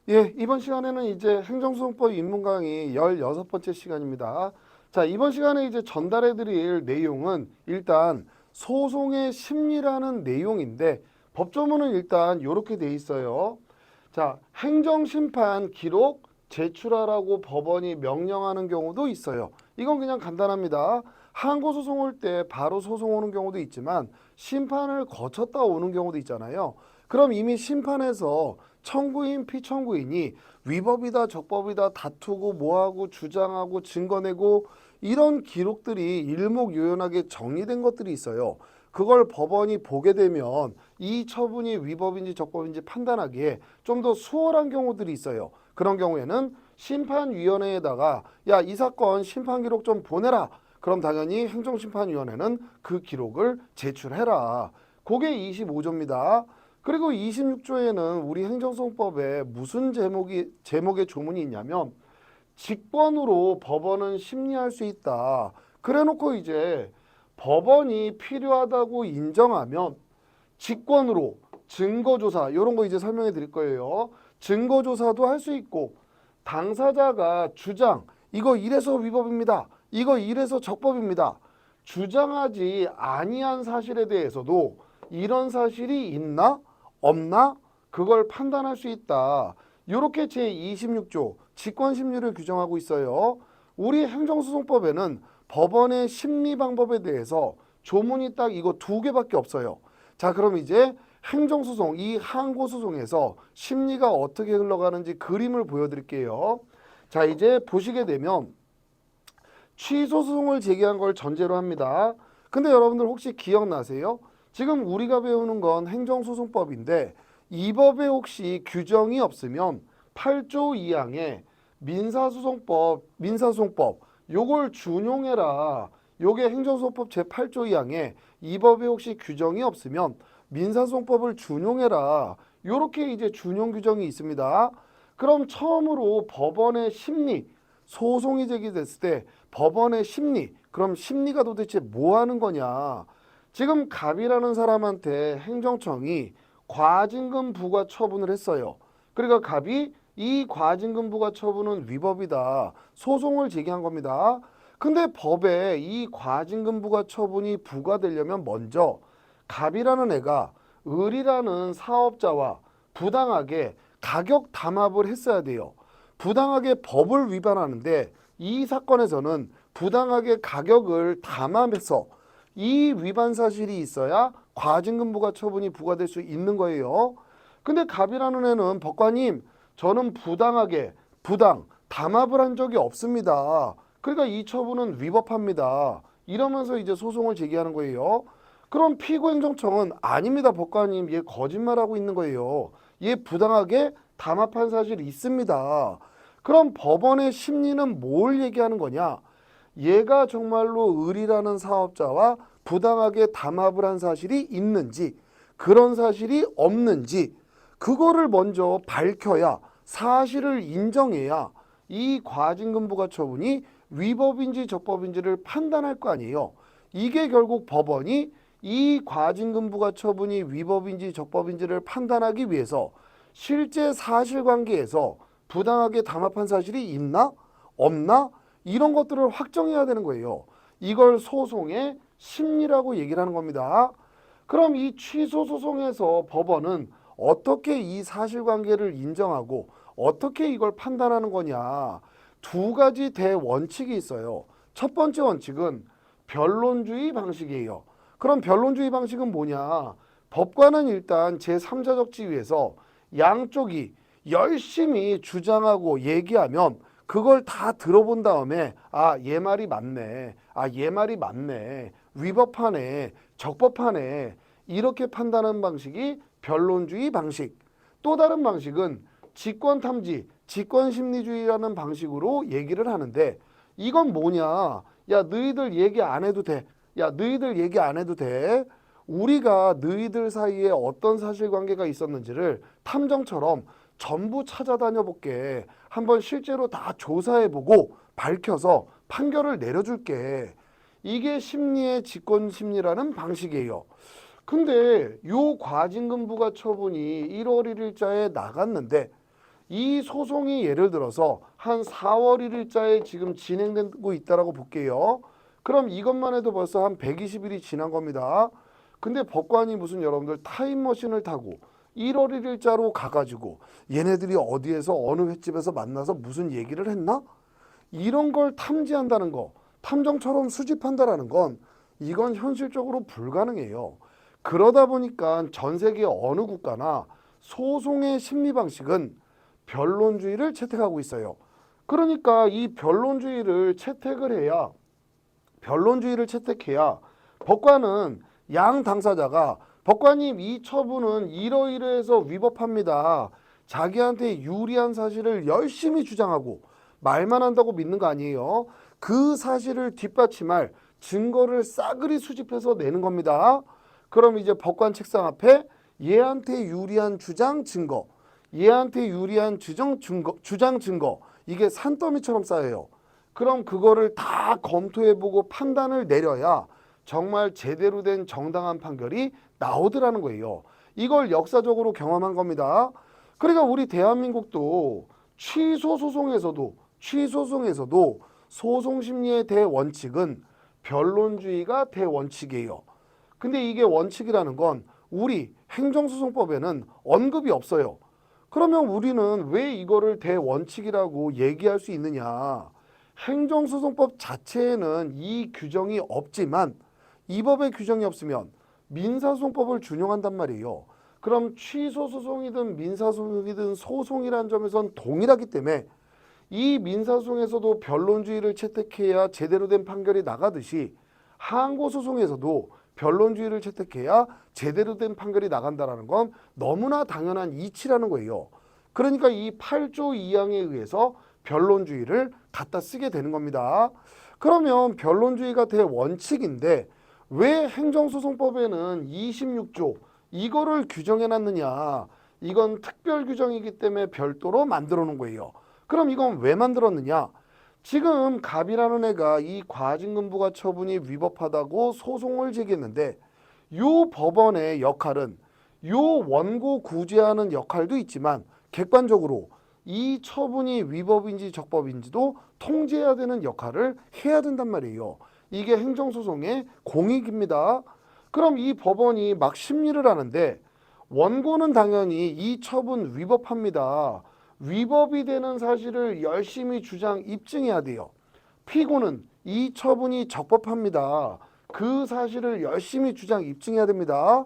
예, 이번 시간에는 이제 행정소송법 입문 강의 16번째 시간입니다. 자, 이번 시간에 이제 전달해 드릴 내용은 일단 소송의 심리라는 내용인데 법조문은 일단 이렇게 돼 있어요. 자, 행정심판 기록 제출하라고 법원이 명령하는 경우도 있어요. 이건 그냥 간단합니다. 항고소송 올 때 바로 소송 오는 경우도 있지만 심판을 거쳤다 오는 경우도 있잖아요. 그럼 이미 심판에서 청구인 피청구인이 위법이다 적법이다 다투고 뭐하고 주장하고 증거 내고 이런 기록들이 일목요연하게 정리된 것들이 있어요. 그걸 법원이 보게 되면 이 처분이 위법인지 적법인지 판단하기에 좀 더 수월한 경우들이 있어요. 그런 경우에는 심판위원회에다가 야, 이 사건 심판기록 좀 보내라. 그럼 당연히 행정심판위원회는 그 기록을 제출해라. 그게 25조입니다. 그리고 26조에는 우리 행정소송법에 무슨 제목의 조문이 있냐면 직권으로 법원은 심리할 수 있다. 그래놓고 이제 법원이 필요하다고 인정하면 직권으로 증거조사 이런 거 이제 설명해 드릴 거예요. 증거조사도 할 수 있고 당사자가 주장 이거 이래서 위법입니다. 이거 이래서 적법입니다. 주장하지 아니한 사실에 대해서도 이런 사실이 있나 없나 그걸 판단할 수 있다. 이렇게 제26조 직권심리를 규정하고 있어요. 우리 행정소송법에는 법원의 심리 방법에 대해서 조문이 딱 이거 두 개밖에 없어요. 자, 그럼 이제 행정소송, 이 항고소송에서 심리가 어떻게 흘러가는지 그림을 보여드릴게요. 자, 이제 보시게 되면 취소소송을 제기한 걸 전제로 합니다. 근데 여러분들 혹시 기억나세요? 지금 우리가 배우는 건 행정소송법인데 이 법에 혹시 규정이 없으면 8조 2항에 민사소송법 요걸 준용해라. 요게 행정소송법 제8조 2항에 이 법에 혹시 규정이 없으면 민사소송법을 준용해라. 요렇게 이제 준용 규정이 있습니다. 그럼 처음으로 법원의 심리, 소송이 제기됐을 때 법원의 심리, 그럼 심리가 도대체 뭐 하는 거냐? 지금 갑이라는 사람한테 행정청이 과징금 부과 처분을 했어요. 그러니까 갑이 이 과징금 부과 처분은 위법이다. 소송을 제기한 겁니다. 근데 법에 이 과징금 부과 처분이 부과되려면 먼저 갑이라는 애가 을이라는 사업자와 부당하게 가격 담합을 했어야 돼요. 부당하게 법을 위반하는데 이 사건에서는 부당하게 가격을 담합해서 이 위반 사실이 있어야 과징금 부과 처분이 부과될 수 있는 거예요. 근데 갑이라는 애는 법관님 저는 담합을 한 적이 없습니다. 그러니까 이 처분은 위법합니다. 이러면서 이제 소송을 제기하는 거예요. 그럼 피고행정청은 아닙니다. 법관님 얘 거짓말하고 있는 거예요. 얘 부당하게 담합한 사실이 있습니다. 그럼 법원의 심리는 뭘 얘기하는 거냐? 얘가 정말로 을이라는 사업자와 부당하게 담합을 한 사실이 있는지 그런 사실이 없는지 그거를 먼저 밝혀야 사실을 인정해야 이 과징금 부과 처분이 위법인지 적법인지를 판단할 거 아니에요. 이게 결국 법원이 이 과징금 부과 처분이 위법인지 적법인지를 판단하기 위해서 실제 사실관계에서 부당하게 담합한 사실이 있나 없나 이런 것들을 확정해야 되는 거예요. 이걸 소송의 심리라고 얘기를 하는 겁니다. 그럼 이 취소 소송에서 법원은 어떻게 이 사실관계를 인정하고 어떻게 이걸 판단하는 거냐. 두 가지 대원칙이 있어요. 첫 번째 원칙은 변론주의 방식이에요. 그럼 변론주의 방식은 뭐냐. 법관은 일단 제3자적 지위에서 양쪽이 열심히 주장하고 얘기하면 그걸 다 들어본 다음에 아, 얘 말이 맞네. 아, 얘 말이 맞네. 위법하네. 적법하네. 이렇게 판단하는 방식이 변론주의 방식. 또 다른 방식은 직권탐지, 직권심리주의라는 방식으로 얘기를 하는데 이건 뭐냐? 야, 너희들 얘기 안 해도 돼. 야, 너희들 얘기 안 해도 돼. 우리가 너희들 사이에 어떤 사실관계가 있었는지를 탐정처럼 전부 찾아다녀 볼게. 한번 실제로 다 조사해보고 밝혀서 판결을 내려줄게. 이게 심리의 직권심리라는 방식이에요. 근데 요 과징금 부과 처분이 1월 1일자에 나갔는데 이 소송이 예를 들어서 한 4월 1일자에 지금 진행되고 있다라고 볼게요. 그럼 이것만 해도 벌써 한 120일이 지난 겁니다. 근데 법관이 무슨 여러분들 타임머신을 타고 1월 1일자로 가가지고 얘네들이 어디에서 어느 횟집에서 만나서 무슨 얘기를 했나? 이런 걸 탐지한다는 거, 탐정처럼 수집한다라는 건 이건 현실적으로 불가능해요. 그러다 보니까 전 세계 어느 국가나 소송의 심리 방식은 변론주의를 채택하고 있어요. 그러니까 이 변론주의를 채택해야 법관은 양 당사자가 법관님 이 처분은 이러이러해서 위법합니다. 자기한테 유리한 사실을 열심히 주장하고 말만 한다고 믿는 거 아니에요. 그 사실을 뒷받침할 증거를 싸그리 수집해서 내는 겁니다. 그럼 이제 법관 책상 앞에 얘한테 유리한 주장 증거, 얘한테 유리한 주장 증거, 이게 산더미처럼 쌓여요. 그럼 그거를 다 검토해보고 판단을 내려야 정말 제대로 된 정당한 판결이 나오더라는 거예요. 이걸 역사적으로 경험한 겁니다. 그러니까 우리 대한민국도 취소소송에서도 소송심리의 대원칙은 변론주의가 대원칙이에요. 근데 이게 원칙이라는 건 우리 행정소송법에는 언급이 없어요. 그러면 우리는 왜 이거를 대원칙이라고 얘기할 수 있느냐? 행정소송법 자체에는 이 규정이 없지만 이 법의 규정이 없으면 민사소송법을 준용한단 말이에요. 그럼 취소소송이든 민사소송이든 소송이라는 점에선 동일하기 때문에 이 민사소송에서도 변론주의를 채택해야 제대로 된 판결이 나가듯이 항고소송에서도 변론주의를 채택해야 제대로 된 판결이 나간다는 건 너무나 당연한 이치라는 거예요. 그러니까 이 8조 2항에 의해서 변론주의를 갖다 쓰게 되는 겁니다. 그러면 변론주의가 대원칙인데 왜 행정소송법에는 26조 이거를 규정해 놨느냐? 이건 특별 규정이기 때문에 별도로 만들어 놓은 거예요. 그럼 이건 왜 만들었느냐? 지금 갑이라는 애가 이 과징금부가 처분이 위법하다고 소송을 제기했는데 요 법원의 역할은 요 원고 구제하는 역할도 있지만 객관적으로 이 처분이 위법인지 적법인지도 통제해야 되는 역할을 해야 된단 말이에요. 이게 행정소송의 공익입니다. 그럼 이 법원이 막 심리를 하는데 원고는 당연히 이 처분 위법합니다. 위법이 되는 사실을 열심히 입증해야 돼요. 피고는 이 처분이 적법합니다. 그 사실을 열심히 입증해야 됩니다.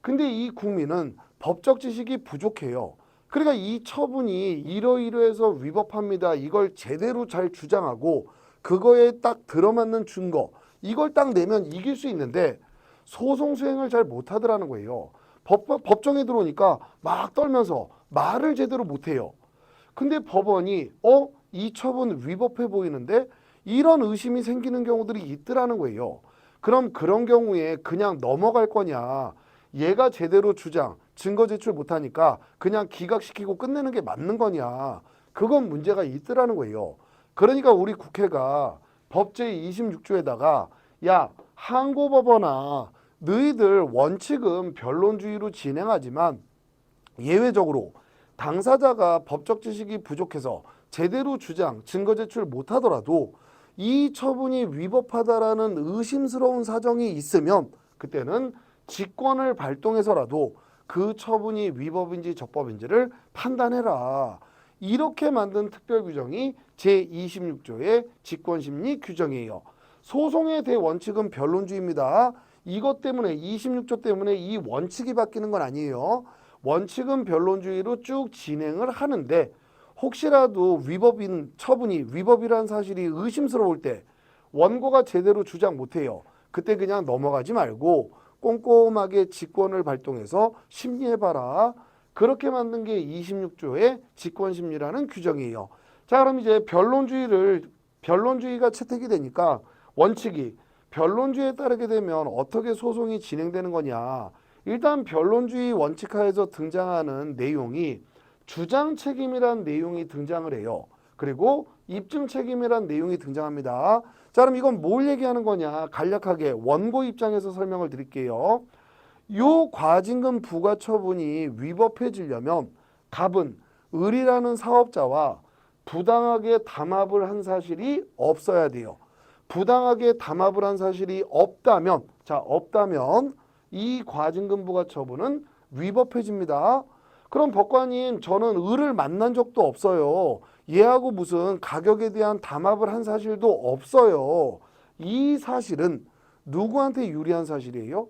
근데 이 국민은 법적 지식이 부족해요. 그러니까 이 처분이 이러이러해서 위법합니다. 이걸 제대로 잘 주장하고 그거에 딱 들어맞는 증거 이걸 딱 내면 이길 수 있는데 소송 수행을 잘 못하더라는 거예요. 법정에 들어오니까 막 떨면서 말을 제대로 못해요. 근데 법원이 이 처분 위법해 보이는데 이런 의심이 생기는 경우들이 있더라는 거예요. 그럼 그런 경우에 그냥 넘어갈 거냐? 얘가 제대로 증거 제출 못하니까 그냥 기각시키고 끝내는 게 맞는 거냐? 그건 문제가 있더라는 거예요. 그러니까 우리 국회가 법 제26조에다가 야, 항고법원아 너희들 원칙은 변론주의로 진행하지만 예외적으로 당사자가 법적 지식이 부족해서 제대로 증거 제출 못하더라도 이 처분이 위법하다라는 의심스러운 사정이 있으면 그때는 직권을 발동해서라도 그 처분이 위법인지 적법인지를 판단해라. 이렇게 만든 특별규정이 제26조의 직권심리 규정이에요. 소송의 대원칙은 변론주의입니다. 이것 때문에 26조 때문에 이 원칙이 바뀌는 건 아니에요. 원칙은 변론주의로 쭉 진행을 하는데 혹시라도 처분이 위법이라는 사실이 의심스러울 때 원고가 제대로 주장 못해요. 그때 그냥 넘어가지 말고 꼼꼼하게 직권을 발동해서 심리해봐라. 그렇게 만든 게 26조의 직권심리라는 규정이에요. 자, 그럼 이제 변론주의가 채택이 되니까 원칙이 변론주의에 따르게 되면 어떻게 소송이 진행되는 거냐. 일단 변론주의 원칙하에서 등장하는 내용이 주장 책임이란 내용이 등장을 해요. 그리고 입증 책임이란 내용이 등장합니다. 자, 그럼 이건 뭘 얘기하는 거냐? 간략하게 원고 입장에서 설명을 드릴게요. 요 과징금 부과 처분이 위법해지려면 갑은 을이라는 사업자와 부당하게 담합을 한 사실이 없어야 돼요. 부당하게 담합을 한 사실이 없다면, 없다면 이 과징금부가 처분은 위법해집니다. 그럼 법관님, 저는 을을 만난 적도 없어요. 얘하고 무슨 가격에 대한 담합을 한 사실도 없어요. 이 사실은 누구한테 유리한 사실이에요?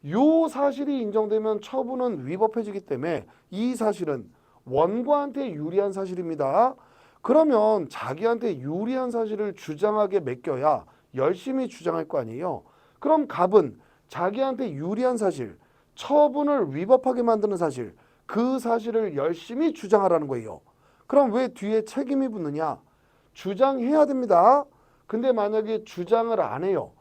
요 사실이 인정되면 처분은 위법해지기 때문에 이 사실은 원고한테 유리한 사실입니다. 그러면 자기한테 유리한 사실을 주장하게 맡겨야 열심히 주장할 거 아니에요. 그럼 갑은 자기한테 유리한 사실, 처분을 위법하게 만드는 사실, 그 사실을 열심히 주장하라는 거예요. 그럼 왜 뒤에 책임이 붙느냐? 주장해야 됩니다. 근데 만약에 주장을 안 해요.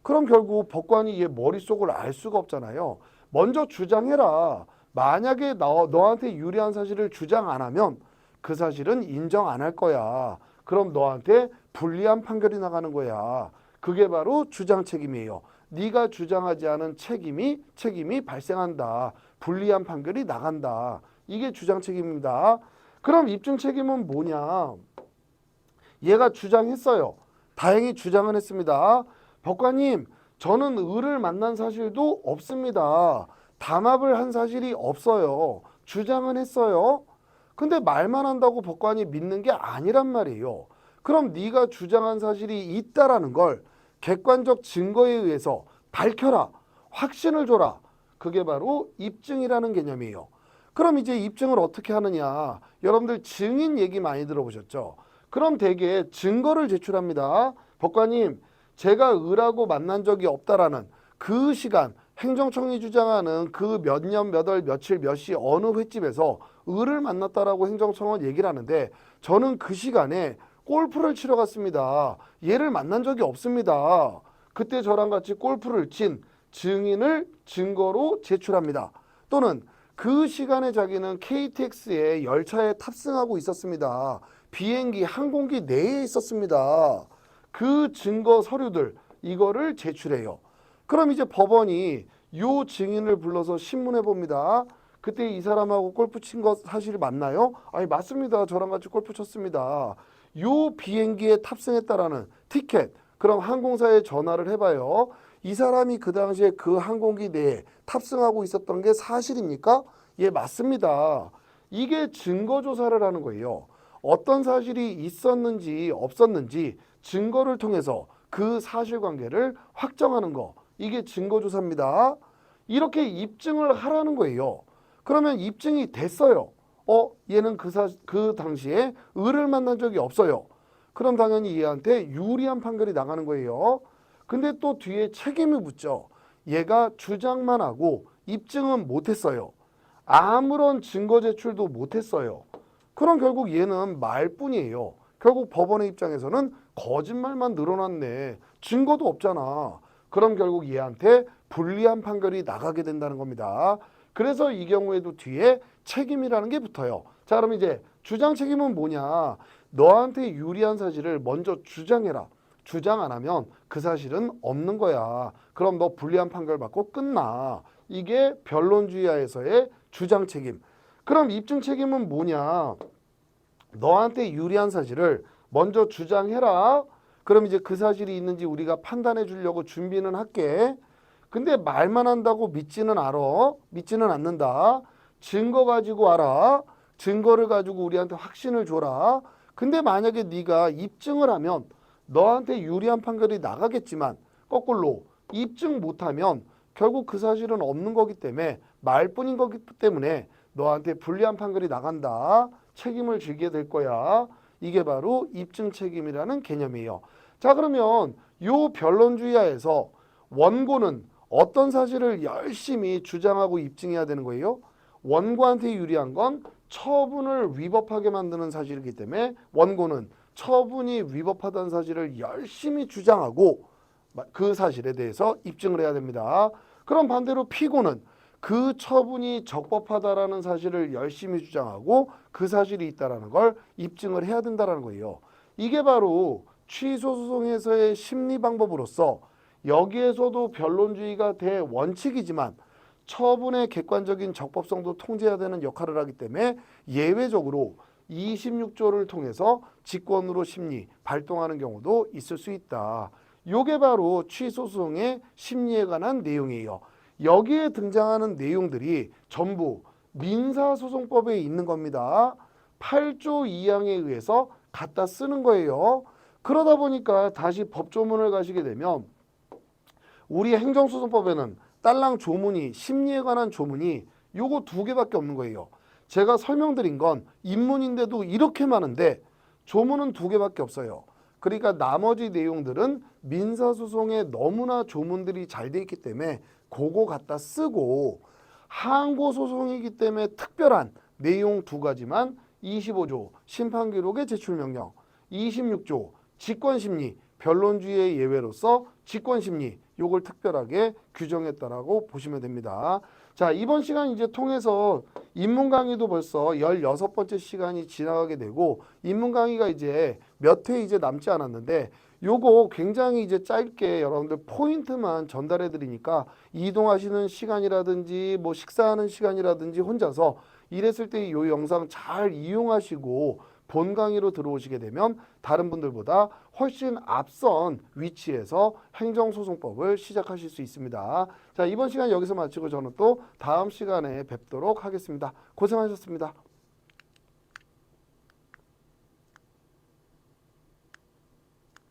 그럼 결국 법관이 얘 머릿속을 알 수가 없잖아요. 먼저 주장해라. 만약에 너한테 유리한 사실을 주장 안 하면 그 사실은 인정 안 할 거야. 그럼 너한테 불리한 판결이 나가는 거야. 그게 바로 주장 책임이에요. 네가 주장하지 않은 책임이 발생한다. 불리한 판결이 나간다. 이게 주장 책임입니다. 그럼 입증 책임은 뭐냐? 얘가 주장했어요. 다행히 주장은 했습니다. 법관님, 저는 을을 만난 사실도 없습니다. 담합을 한 사실이 없어요. 주장은 했어요. 근데 말만 한다고 법관이 믿는 게 아니란 말이에요. 그럼 네가 주장한 사실이 있다라는 걸 객관적 증거에 의해서 밝혀라. 확신을 줘라. 그게 바로 입증이라는 개념이에요. 그럼 이제 입증을 어떻게 하느냐? 여러분들 증인 얘기 많이 들어보셨죠? 그럼 대개 증거를 제출합니다. 법관님, 제가 을하고 만난 적이 없다라는 그 시간, 행정청이 주장하는 그 몇 년, 몇 월, 며칠, 몇 시, 어느 횟집에서 을을 만났다라고 행정청은 얘기를 하는데 저는 그 시간에 골프를 치러 갔습니다. 얘를 만난 적이 없습니다. 그때 저랑 같이 골프를 친 증인을 증거로 제출합니다. 또는 그 시간에 자기는 KTX에 열차에 탑승하고 있었습니다. 비행기, 항공기 내에 있었습니다. 그 증거 서류들 이거를 제출해요. 그럼 이제 법원이 요 증인을 불러서 신문해 봅니다. 그때 이 사람하고 골프 친 거 사실 맞나요? 아니 맞습니다. 저랑 같이 골프 쳤습니다. 요 비행기에 탑승했다라는 티켓, 그럼 항공사에 전화를 해봐요. 이 사람이 그 당시에 그 항공기 내에 탑승하고 있었던 게 사실입니까? 예, 맞습니다. 이게 증거 조사를 하는 거예요. 어떤 사실이 있었는지 없었는지 증거를 통해서 그 사실관계를 확정하는 거. 이게 증거조사입니다. 이렇게 입증을 하라는 거예요. 그러면 입증이 됐어요. 얘는 그 당시에 을을 만난 적이 없어요. 그럼 당연히 얘한테 유리한 판결이 나가는 거예요. 근데 또 뒤에 책임이 붙죠. 얘가 주장만 하고 입증은 못했어요. 아무런 증거 제출도 못했어요. 그럼 결국 얘는 말뿐이에요. 결국 법원의 입장에서는 거짓말만 늘어났네. 증거도 없잖아. 그럼 결국 얘한테 불리한 판결이 나가게 된다는 겁니다. 그래서 이 경우에도 뒤에 책임이라는 게 붙어요. 자, 그럼 이제 주장 책임은 뭐냐? 너한테 유리한 사실을 먼저 주장해라. 주장 안 하면 그 사실은 없는 거야. 그럼 너 불리한 판결 받고 끝나. 이게 변론주의하에서의 주장 책임. 그럼 입증 책임은 뭐냐? 너한테 유리한 사실을 먼저 주장해라. 그럼 이제 그 사실이 있는지 우리가 판단해 주려고 준비는 할게. 근데 말만 한다고 믿지는 않는다. 증거 가지고 와라. 증거를 가지고 우리한테 확신을 줘라. 근데 만약에 네가 입증을 하면 너한테 유리한 판결이 나가겠지만 거꾸로 입증 못하면 결국 그 사실은 없는 거기 때문에 말뿐인 거기 때문에 너한테 불리한 판결이 나간다. 책임을 지게 될 거야. 이게 바로 입증 책임이라는 개념이에요. 자, 그러면 요 변론주의하에서 원고는 어떤 사실을 열심히 주장하고 입증해야 되는 거예요? 원고한테 유리한 건 처분을 위법하게 만드는 사실이기 때문에 원고는 처분이 위법하다는 사실을 열심히 주장하고 그 사실에 대해서 입증을 해야 됩니다. 그럼 반대로 피고는 그 처분이 적법하다라는 사실을 열심히 주장하고 그 사실이 있다라는 걸 입증을 해야 된다라는 거예요. 이게 바로 취소 소송에서의 심리 방법으로서 여기에서도 변론주의가 대원칙이지만 처분의 객관적인 적법성도 통제해야 되는 역할을 하기 때문에 예외적으로 26조를 통해서 직권으로 심리 발동하는 경우도 있을 수 있다. 요게 바로 취소소송의 심리에 관한 내용이에요. 여기에 등장하는 내용들이 전부 민사소송법에 있는 겁니다. 8조 2항에 의해서 갖다 쓰는 거예요. 그러다 보니까 다시 법조문을 가시게 되면 우리 행정소송법에는 딸랑 조문이 심리에 관한 조문이 요거 두 개밖에 없는 거예요. 제가 설명드린 건 입문인데도 이렇게 많은데 조문은 두 개밖에 없어요. 그러니까 나머지 내용들은 민사소송에 너무나 조문들이 잘 돼 있기 때문에 그거 갖다 쓰고 항고소송이기 때문에 특별한 내용 두 가지만 25조 심판기록의 제출명령, 26조 직권심리 변론주의의 예외로서 직권심리 요걸 특별하게 규정했다라고 보시면 됩니다. 자, 이번 시간 이제 통해서 인문 강의도 벌써 16번째 시간이 지나가게 되고 인문 강의가 이제 몇 회 이제 남지 않았는데 요거 굉장히 이제 짧게 여러분들 포인트만 전달해 드리니까 이동하시는 시간이라든지 뭐 식사하는 시간이라든지 혼자서 이랬을 때 이 영상 잘 이용하시고 본 강의로 들어오시게 되면 다른 분들보다 훨씬 앞선 위치에서 행정소송법을 시작하실 수 있습니다. 자, 이번 시간 여기서 마치고 저는 또 다음 시간에 뵙도록 하겠습니다. 고생하셨습니다.